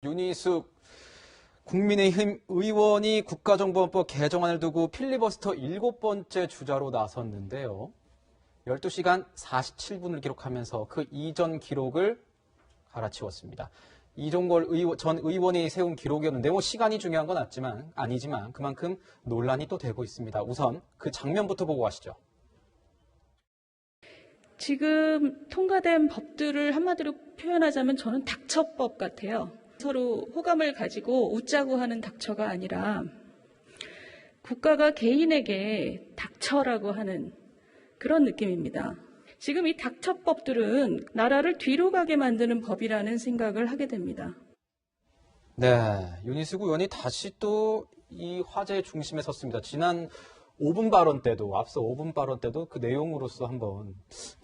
윤희숙 국민의힘 의원이 국가정보원법 개정안을 두고 필리버스터 7번째 주자로 나섰는데요. 12시간 47분을 기록하면서 그 이전 기록을 갈아치웠습니다. 이종걸 전 의원이 세운 기록이었는데 시간이 중요한 건 아니지만 그만큼 논란이 또 되고 있습니다. 우선 그 장면부터 보고 가시죠. 지금 통과된 법들을 한마디로 표현하자면 저는 닥쳐법 같아요. 서로 호감을 가지고 웃자고 하는 닥쳐가 아니라 국가가 개인에게 닥쳐라고 하는 그런 느낌입니다. 지금 이 닥쳐법들은 나라를 뒤로 가게 만드는 법이라는 생각을 하게 됩니다. 네, 윤희숙 의원이 다시 또 이 화제의 중심에 섰습니다. 지난 5분 발언 때도, 앞서 5분 발언 때도 그 내용으로서 한번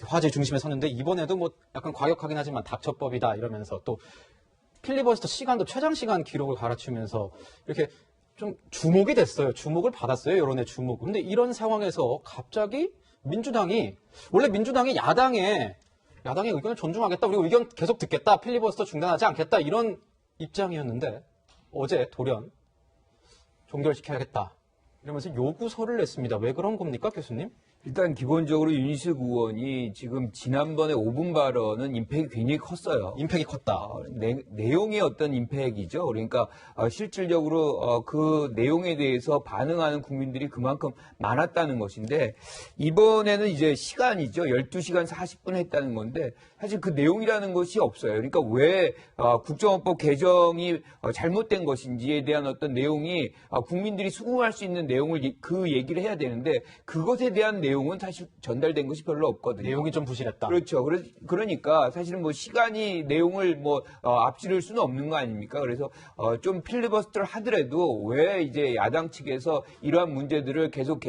화제의 중심에 섰는데 이번에도 약간 과격하긴 하지만 닥쳐법이다 이러면서 또 필리버스터 시간도 최장 시간 기록을 갈아치우면서 이렇게 좀 주목이 됐어요. 주목을 받았어요. 여론의 주목. 근데 이런 상황에서 갑자기 원래 민주당이 야당의 의견을 존중하겠다. 그리고 의견 계속 듣겠다. 필리버스터 중단하지 않겠다. 이런 입장이었는데 어제 돌연 종결시켜야겠다. 이러면서 요구서를 냈습니다. 왜 그런 겁니까, 교수님? 일단 기본적으로 윤희숙 의원이 지금 지난번에 5분 발언은 임팩이 굉장히 컸어요. 임팩이 컸다. 내용의 어떤 임팩이죠. 그러니까 실질적으로 그 내용에 대해서 반응하는 국민들이 그만큼 많았다는 것인데 이번에는 이제 시간이죠. 12시간 40분 했다는 건데 사실 그 내용이라는 것이 없어요. 그러니까 왜 국정원법 개정이 잘못된 것인지에 대한 어떤 내용이 국민들이 수긍할 수 있는 내용을 그 얘기를 해야 되는데 그것에 대한 내용은 사실 전달된 것이 별로 없거든요. 내용이 좀 부실했다. 그렇죠. 그러니까 사실은 시간이 내용을 앞지를 수는 없는 거 아닙니까? 그래서 좀 필리버스터를 하더라도 왜 이제 야당 측에서 이러한 문제들을 계속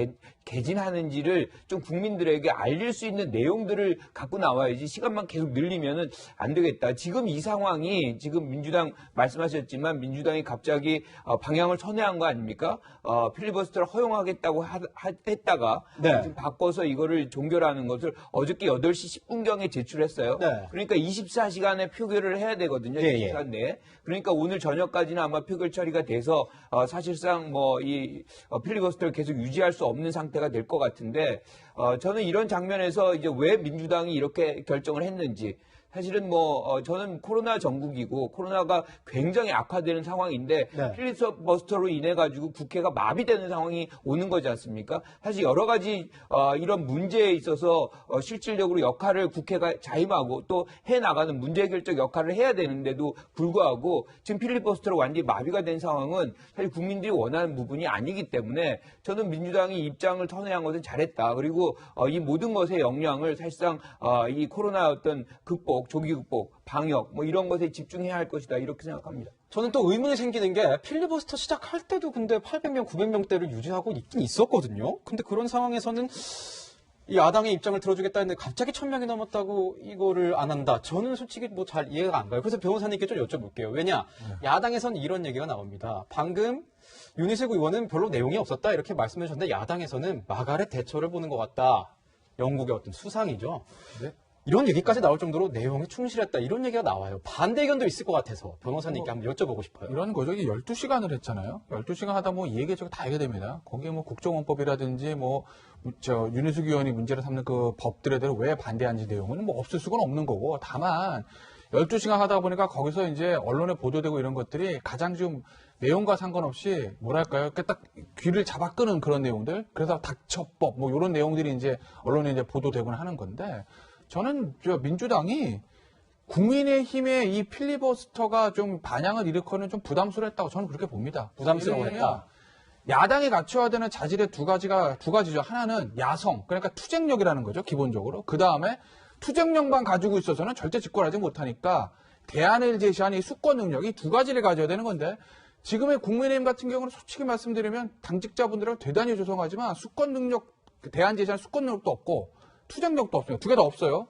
개진하는지를 좀 국민들에게 알릴 수 있는 내용들을 갖고 나와야지 시간만 계속 늘리면은 안 되겠다. 지금 이 상황이 지금 민주당 말씀하셨지만 민주당이 갑자기 방향을 선회한 거 아닙니까? 필리버스터를 허용하겠다고 했다가 네. 지금 바꿔서 이거를 종결하는 것을 어저께 8시 10분경에 제출했어요. 네. 그러니까 24시간에 표결을 해야 되거든요. 예, 24시간 내에. 그러니까 오늘 저녁까지는 아마 표결 처리가 돼서 사실상 이 필리버스터를 계속 유지할 수 없는 상태가 될 것 같은데 저는 이런 장면에서 이제 왜 민주당이 이렇게 결정을 했는지 사실은 저는 코로나 전국이고 코로나가 굉장히 악화되는 상황인데 네. 필리버스터로 인해 가지고 국회가 마비되는 상황이 오는 거지 않습니까? 사실 여러 가지 이런 문제에 있어서 실질적으로 역할을 국회가 자임하고 또 해나가는 문제 해결적 역할을 해야 되는데도 불구하고 지금 필리버스터로 완전히 마비가 된 상황은 사실 국민들이 원하는 부분이 아니기 때문에 저는 민주당이 입장을 선회한 것은 잘했다. 그리고 이 모든 것의 역량을 사실상 이 코로나 어떤 조기 극복, 방역 이런 것에 집중해야 할 것이다 이렇게 생각합니다. 저는 또 의문이 생기는 게 필리버스터 시작할 때도 근데 800명, 900명대를 유지하고 있긴 있었거든요. 근데 그런 상황에서는 이 야당의 입장을 들어주겠다 했는데 갑자기 1000명이 넘었다고 이거를 안 한다. 저는 솔직히 잘 이해가 안 가요. 그래서 변호사님께 좀 여쭤볼게요. 왜냐? 야당에서는 이런 얘기가 나옵니다. 방금 윤희숙 의원은 별로 내용이 없었다 이렇게 말씀해 주셨는데 야당에서는 마가렛 대처를 보는 것 같다. 영국의 어떤 수상이죠. 네? 이런 얘기까지 나올 정도로 내용에 충실했다. 이런 얘기가 나와요. 반대 의견도 있을 것 같아서 변호사님께 한번 여쭤보고 싶어요. 이런 거죠. 이게 12시간을 했잖아요. 12시간 하다 이 얘기저기 다 하게 됩니다. 거기에 국정원법이라든지 윤희숙 의원이 문제를 삼는 그 법들에 대해 왜 반대하는지 내용은 없을 수가 없는 거고. 다만 12시간 하다 보니까 거기서 이제 언론에 보도되고 이런 것들이 가장 좀 내용과 상관없이 딱 귀를 잡아 끄는 그런 내용들. 그래서 닥쳐법 이런 내용들이 이제 언론에 이제 보도되곤 하는 건데 저는 민주당이 국민의힘의 이 필리버스터가 좀 반향을 일으키는 좀 부담스러웠다고 저는 그렇게 봅니다. 부담스러웠다. 야당이 갖춰야 되는 자질의 두 가지죠. 하나는 야성, 그러니까 투쟁력이라는 거죠, 기본적으로. 그 다음에 투쟁력만 가지고 있어서는 절대 집권하지 못하니까 대안을 제시한 이 수권 능력, 이 두 가지를 가져야 되는 건데 지금의 국민의힘 같은 경우는 솔직히 말씀드리면 당직자분들은 대단히 죄송하지만 수권 능력, 대안 제시한 수권 능력도 없고 투쟁력도 없어요. 두 개 다 없어요.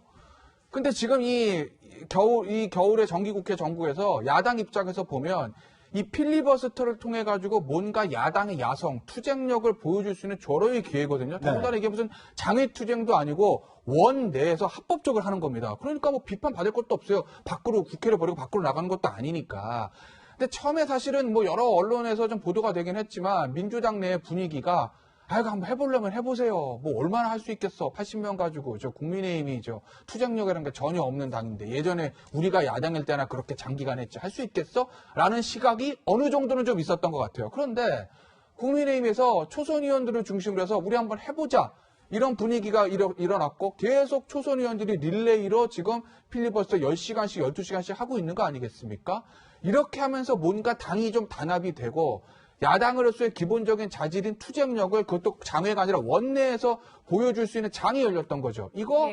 근데 지금 이 겨울의 정기국회 정국에서 야당 입장에서 보면 이 필리버스터를 통해 가지고 뭔가 야당의 야성, 투쟁력을 보여줄 수 있는 절호의 기회거든요. 더군다나 이게 무슨 장외 투쟁도 아니고 원 내에서 합법적으로 하는 겁니다. 그러니까 비판 받을 것도 없어요. 국회를 버리고 밖으로 나가는 것도 아니니까. 근데 처음에 사실은 뭐 여러 언론에서 좀 보도가 되긴 했지만 민주당 내 분위기가 이거 한번 해보려면 해보세요. 뭐 얼마나 할 수 있겠어. 80명 가지고 저 국민의힘이 저 투쟁력이라는 게 전혀 없는 당인데 예전에 우리가 야당일 때나 그렇게 장기간 했지 할 수 있겠어? 라는 시각이 어느 정도는 좀 있었던 것 같아요. 그런데 국민의힘에서 초선 의원들을 중심으로 해서 우리 한번 해보자. 이런 분위기가 일어났고 계속 초선 의원들이 릴레이로 지금 필리버스터 10시간씩 12시간씩 하고 있는 거 아니겠습니까? 이렇게 하면서 뭔가 당이 좀 단합이 되고 야당으로서의 기본적인 자질인 투쟁력을 그것도 장외가 아니라 원내에서 보여줄 수 있는 장이 열렸던 거죠. 이거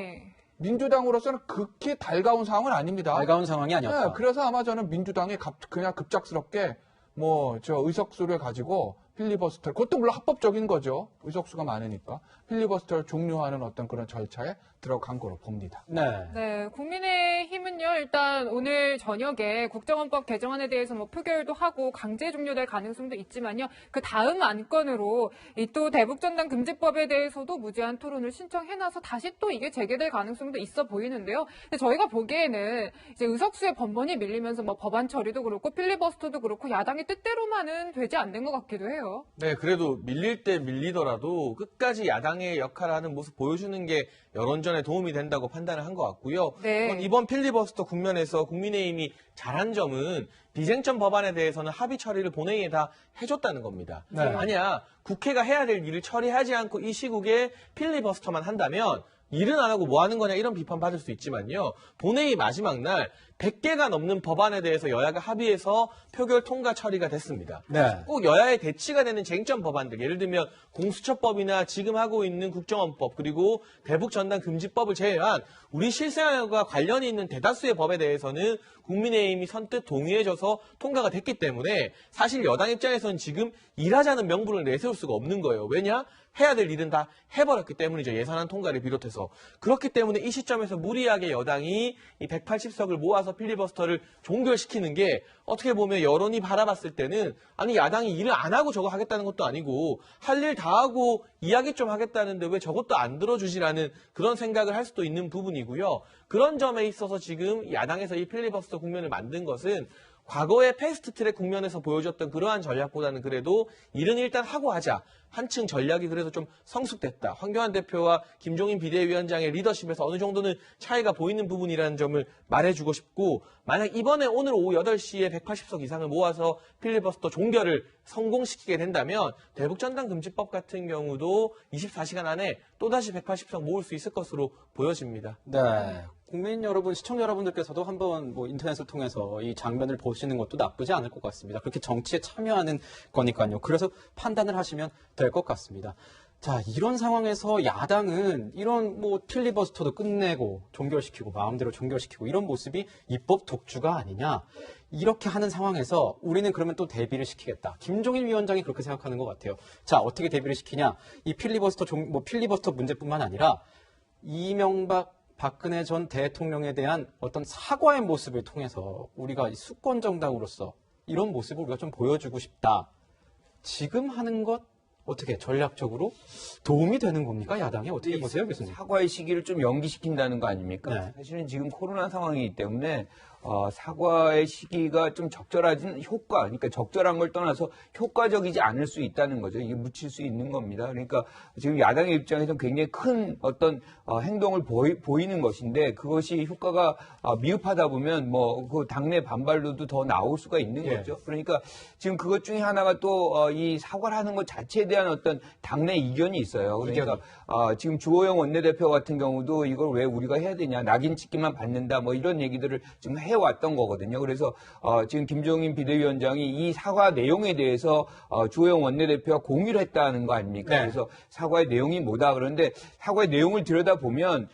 민주당으로서는 그렇게 달가운 상황은 아닙니다. 달가운 상황이 아니었다. 네, 그래서 아마 저는 민주당이 그냥 급작스럽게 뭐 저 의석수를 가지고 필리버스터, 그것도 물론 합법적인 거죠. 의석수가 많으니까 필리버스터를 종료하는 어떤 그런 절차에 들어간 거로 봅니다. 네. 네, 국민의힘은요, 일단 오늘 저녁에 국정원법 개정안에 대해서 뭐 표결도 하고 강제 종료될 가능성도 있지만요, 그 다음 안건으로 이 또 대북전단 금지법에 대해서도 무제한 토론을 신청해놔서 다시 또 이게 재개될 가능성도 있어 보이는데요. 근데 저희가 보기에는 이제 의석수에 번번이 밀리면서 뭐 법안 처리도 그렇고 필리버스터도 그렇고 야당의 뜻대로만은 되지 않는 것 같기도 해요. 네, 그래도 밀릴 때 밀리더라도 끝까지 야당의 역할을 하는 모습 보여주는 게 여론전에 도움이 된다고 판단을 한 것 같고요. 네. 이번 필리버스터 국면에서 국민의힘이 잘한 점은 비쟁점 법안에 대해서는 합의 처리를 본회의에 다 해줬다는 겁니다. 네. 만약 국회가 해야 될 일을 처리하지 않고 이 시국에 필리버스터만 한다면 일은 안 하고 뭐 하는 거냐 이런 비판 받을 수 있지만요. 본회의 마지막 날 100개가 넘는 법안에 대해서 여야가 합의해서 표결 통과 처리가 됐습니다. 네. 꼭 여야의 대치가 되는 쟁점 법안들, 예를 들면 공수처법이나 지금 하고 있는 국정원법 그리고 대북전단금지법을 제외한 우리 실생활과 관련이 있는 대다수의 법에 대해서는 국민의힘이 선뜻 동의해줘서 통과가 됐기 때문에 사실 여당 입장에서는 지금 일하자는 명분을 내세울 수가 없는 거예요. 왜냐? 해야 될 일은 다 해버렸기 때문이죠. 예산안 통과를 비롯해서. 그렇기 때문에 이 시점에서 무리하게 여당이 이 180석을 모아서 필리버스터를 종결시키는 게 어떻게 보면 여론이 바라봤을 때는 아니 야당이 일을 안 하고 저거 하겠다는 것도 아니고 할 일 다 하고 이야기 좀 하겠다는데 왜 저것도 안 들어주시라는 그런 생각을 할 수도 있는 부분이고요. 그런 점에 있어서 지금 야당에서 이 필리버스터 국면을 만든 것은 과거의 패스트트랙 국면에서 보여줬던 그러한 전략보다는 그래도 일은 일단 하고 하자. 한층 전략이 그래서 좀 성숙됐다. 황교안 대표와 김종인 비대위원장의 리더십에서 어느 정도는 차이가 보이는 부분이라는 점을 말해주고 싶고 만약 이번에 오늘 오후 8시에 180석 이상을 모아서 필리버스터 종결을 성공시키게 된다면 대북전단금지법 같은 경우도 24시간 안에 또다시 180석 모을 수 있을 것으로 보여집니다. 네. 국민 여러분, 시청자 여러분들께서도 한번 뭐 인터넷을 통해서 이 장면을 보시는 것도 나쁘지 않을 것 같습니다. 그렇게 정치에 참여하는 거니까요. 그래서 판단을 하시면 될 것 같습니다. 자, 이런 상황에서 야당은 이런 뭐 필리버스터도 끝내고 종결시키고 마음대로 종결시키고 이런 모습이 입법 독주가 아니냐. 이렇게 하는 상황에서 우리는 그러면 또 대비를 시키겠다. 김종인 위원장이 그렇게 생각하는 것 같아요. 자, 어떻게 대비를 시키냐. 이 필리버스터 문제뿐만 아니라 이명박 박근혜 전 대통령에 대한 어떤 사과의 모습을 통해서 우리가 수권 정당으로서 이런 모습을 우리가 좀 보여주고 싶다. 지금 하는 것 어떻게 전략적으로 도움이 되는 겁니까? 야당에 어떻게 보세요, 교수님? 사과의 시기를 좀 연기시킨다는 거 아닙니까? 네. 사실은 지금 코로나 상황이기 때문에 사과의 시기가 좀 적절하진 효과, 그러니까 적절한 걸 떠나서 효과적이지 않을 수 있다는 거죠. 이게 묻힐 수 있는 겁니다. 그러니까 지금 야당의 입장에서는 굉장히 큰 어떤 행동을 보이는 것인데 그것이 효과가 미흡하다 보면 뭐 그 당내 반발로도 더 나올 수가 있는 예. 거죠. 그러니까 지금 그것 중에 하나가 또 이 사과를 하는 것 자체에 대한 어떤 당내 이견이 있어요. 그러니까 지금 주호영 원내대표 같은 경우도 이걸 왜 우리가 해야 되냐, 낙인 찍기만 받는다, 뭐 이런 얘기들을 지금 해왔던 거거든요. 그래서 지금 김종인 비대위원장이 이 사과 내용에 대해서 주호영 원내대표와 공유를 했다는 거 아닙니까? 네. 그래서 사과의 내용이 뭐다. 그런데 사과의 내용을 들여다보면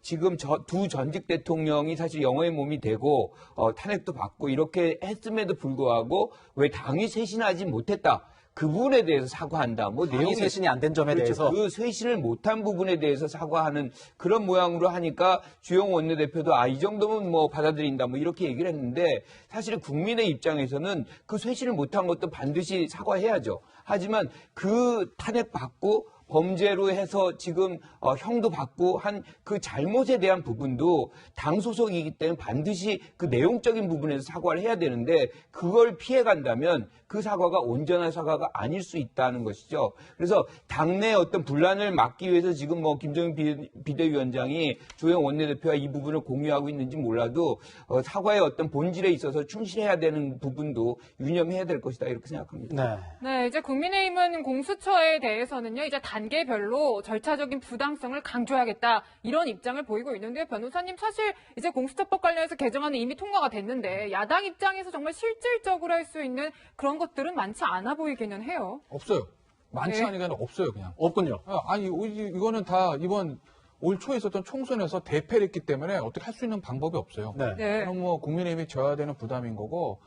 지금 두 전직 대통령이 사실 영어의 몸이 되고 탄핵도 받고 이렇게 했음에도 불구하고 왜 당이 쇄신하지 못했다. 그 부분에 대해서 사과한다. 뭐 당이 쇄신이 안 된 점에 그렇죠. 대해서 그 쇄신을 못한 부분에 대해서 사과하는 그런 모양으로 하니까 주영 원내대표도 이 정도면 뭐 받아들인다 뭐 이렇게 얘기를 했는데 사실은 국민의 입장에서는 그 쇄신을 못한 것도 반드시 사과해야죠. 하지만 그 탄핵 받고 범죄로 해서 지금 형도 받고 한 그 잘못에 대한 부분도 당 소속이기 때문에 반드시 그 내용적인 부분에서 사과를 해야 되는데 그걸 피해 간다면 그 사과가 온전한 사과가 아닐 수 있다는 것이죠. 그래서 당내 어떤 분란을 막기 위해서 지금 뭐 김종인 비대위원장이 조영 원내대표와 이 부분을 공유하고 있는지 몰라도 사과의 어떤 본질에 있어서 충실해야 되는 부분도 유념해야 될 것이다 이렇게 생각합니다. 네. 네, 이제 국민의힘은 공수처에 대해서는요, 이제 단계별로 절차적인 부당성을 강조하겠다, 이런 입장을 보이고 있는데요. 변호사님, 사실 이제 공수처법 관련해서 개정안은 이미 통과가 됐는데, 야당 입장에서 정말 실질적으로 할 수 있는 그런 것들은 많지 않아 보이기는 해요. 없어요. 많지 네. 않으니까 없어요, 그냥. 없군요. 아니, 이거는 다 이번 올 초에 있었던 총선에서 대패를 했기 때문에 어떻게 할 수 있는 방법이 없어요. 네. 네. 그럼 뭐 국민의힘이 져야 되는 부담인 거고,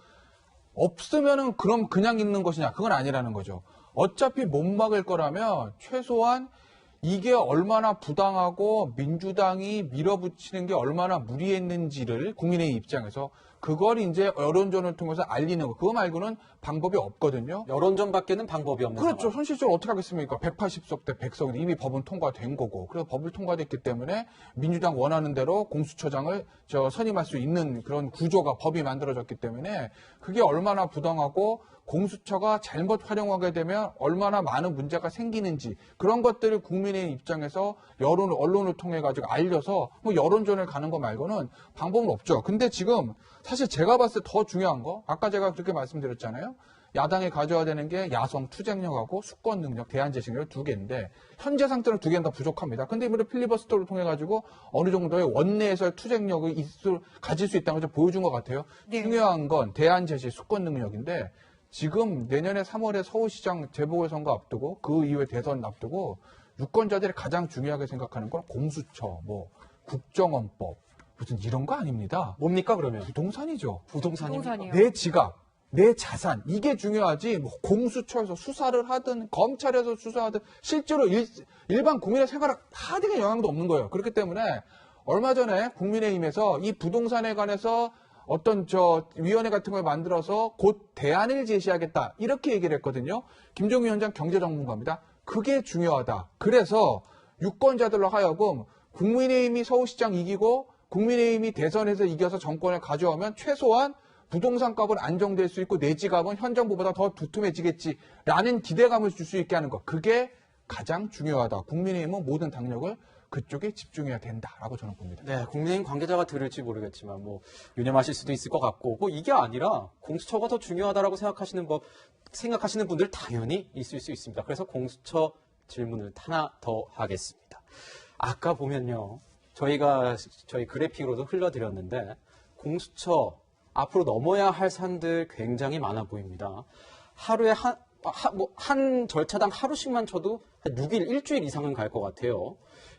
없으면은 그럼 그냥 있는 것이냐? 그건 아니라는 거죠. 어차피 못 막을 거라면 최소한 이게 얼마나 부당하고 민주당이 밀어붙이는 게 얼마나 무리했는지를 국민의힘 입장에서 그걸 이제 여론전을 통해서 알리는 거. 그거 말고는 방법이 없거든요. 여론전밖에는 방법이 없는 그렇죠. 상황. 현실적으로 어떻게 하겠습니까? 180석 대 100석인데 이미 법은 통과된 거고. 그래서 법을 통과됐기 때문에 민주당 원하는 대로 공수처장을 선임할 수 있는 그런 구조가 법이 만들어졌기 때문에 그게 얼마나 부당하고 공수처가 잘못 활용하게 되면 얼마나 많은 문제가 생기는지 그런 것들을 국민의 입장에서 언론을 통해 가지고 알려서 뭐 여론전을 가는 거 말고는 방법은 없죠. 근데 지금 사실 제가 봤을 때 더 중요한 거 아까 제가 그렇게 말씀드렸잖아요. 야당이 가져야 되는 게 야성 투쟁력하고 수권 능력, 대안 제시력 두 개인데 현재 상태로 두 개는 다 부족합니다. 근데 이번에 필리버스터를 통해 가지고 어느 정도의 원내에서의 투쟁력을 가질 수 있다는 걸 좀 보여준 것 같아요. 네. 중요한 건 대안 제시, 수권 능력인데 지금 내년에 3월에 서울시장 재보궐선거 앞두고 그 이후에 대선 앞두고 유권자들이 가장 중요하게 생각하는 건 공수처, 뭐 국정원법 무슨 이런 거 아닙니다. 뭡니까 그러면? 부동산이죠. 부동산입니까? 부동산이요. 내 지갑, 내 자산 이게 중요하지. 뭐 공수처에서 수사를 하든 검찰에서 수사하든 실제로 일반 국민의 생활에 하등의 영향도 없는 거예요. 그렇기 때문에 얼마 전에 국민의힘에서 이 부동산에 관해서 어떤 위원회 같은 걸 만들어서 곧 대안을 제시하겠다 이렇게 얘기를 했거든요. 김종인 위원장 경제전문가입니다. 그게 중요하다. 그래서 유권자들로 하여금 국민의힘이 서울시장 이기고 국민의힘이 대선에서 이겨서 정권을 가져오면 최소한 부동산 값은 안정될 수 있고 내 지갑은 현 정부보다 더 두툼해지겠지라는 기대감을 줄 수 있게 하는 것. 그게 가장 중요하다. 국민의힘은 모든 당력을 그쪽에 집중해야 된다라고 저는 봅니다. 네, 국민의힘 관계자가 들을지 모르겠지만 뭐 유념하실 수도 있을 것 같고 뭐 이게 아니라 공수처가 더 중요하다라고 생각하시는 분들 당연히 있을 수 있습니다. 그래서 공수처 질문을 하나 더 하겠습니다. 아까 보면요, 저희 그래픽으로도 흘려드렸는데 공수처 앞으로 넘어야 할 산들 굉장히 많아 보입니다. 하루에 한 절차당 하루씩만 쳐도 한 6일, 일주일 이상은 갈 것 같아요.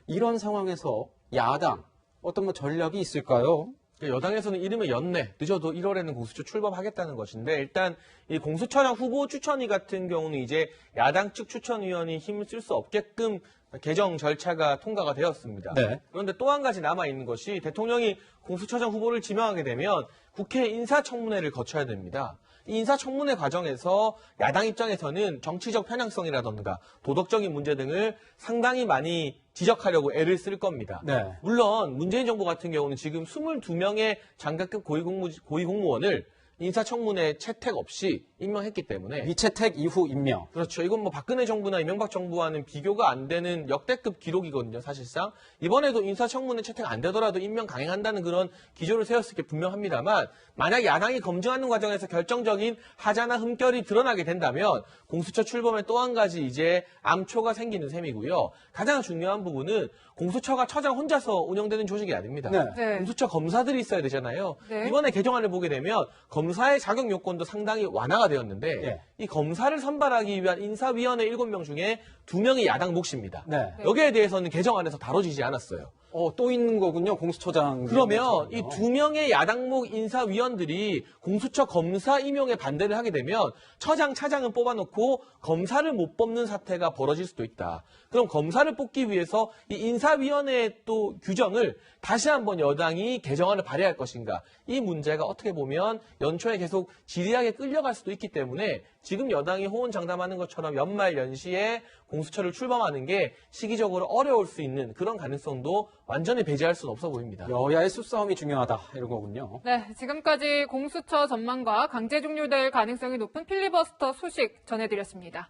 이런 상황에서 야당 어떤 뭐 전략이 있을까요? 여당에서는 이름의 연내, 늦어도 1월에는 공수처 출범하겠다는 것인데, 일단 이 공수처장 후보 추천위 같은 경우는 이제 야당 측 추천위원이 힘을 쓸 수 없게끔 개정 절차가 통과가 되었습니다. 네. 그런데 또 한 가지 남아있는 것이 대통령이 공수처장 후보를 지명하게 되면 국회 인사청문회를 거쳐야 됩니다. 이 인사청문회 과정에서 야당 입장에서는 정치적 편향성이라던가 도덕적인 문제 등을 상당히 많이 지적하려고 애를 쓸 겁니다. 네. 물론 문재인 정부 같은 경우는 지금 22명의 장관급 고위공무원을 인사청문회 채택 없이 임명했기 때문에 미채택 이후 임명. 그렇죠. 이건 뭐 박근혜 정부나 이명박 정부와는 비교가 안 되는 역대급 기록이거든요, 사실상. 이번에도 인사청문회 채택 안 되더라도 임명 강행한다는 그런 기조를 세웠을 게 분명합니다만, 만약 야당이 검증하는 과정에서 결정적인 하자나 흠결이 드러나게 된다면 공수처 출범에 또 한 가지 이제 암초가 생기는 셈이고요. 가장 중요한 부분은 공수처가 처장 혼자서 운영되는 조직이 아닙니다. 네. 네. 공수처 검사들이 있어야 되잖아요. 네. 이번에 개정안을 보게 되면 검사의 자격 요건도 상당히 완화가 되었는데, 네. 이 검사를 선발하기 위한 인사위원회 7명 중에 2명이 야당 몫입니다. 네. 네. 여기에 대해서는 개정안에서 다뤄지지 않았어요. 또 있는 거군요, 공수처장. 그러면 이 2명의 야당목 인사위원들이 공수처 검사 임용에 반대를 하게 되면 처장, 차장은 뽑아놓고 검사를 못 뽑는 사태가 벌어질 수도 있다. 그럼 검사를 뽑기 위해서 이 인사위원회의 또 규정을 다시 한번 여당이 개정안을 발의할 것인가. 이 문제가 어떻게 보면 연초에 계속 지리하게 끌려갈 수도 있기 때문에 지금 여당이 호언장담하는 것처럼 연말 연시에 공수처를 출범하는 게 시기적으로 어려울 수 있는 그런 가능성도 완전히 배제할 수는 없어 보입니다. 여야의 수싸움이 중요하다, 이런 거군요. 네, 지금까지 공수처 전망과 강제 종료될 가능성이 높은 필리버스터 소식 전해드렸습니다.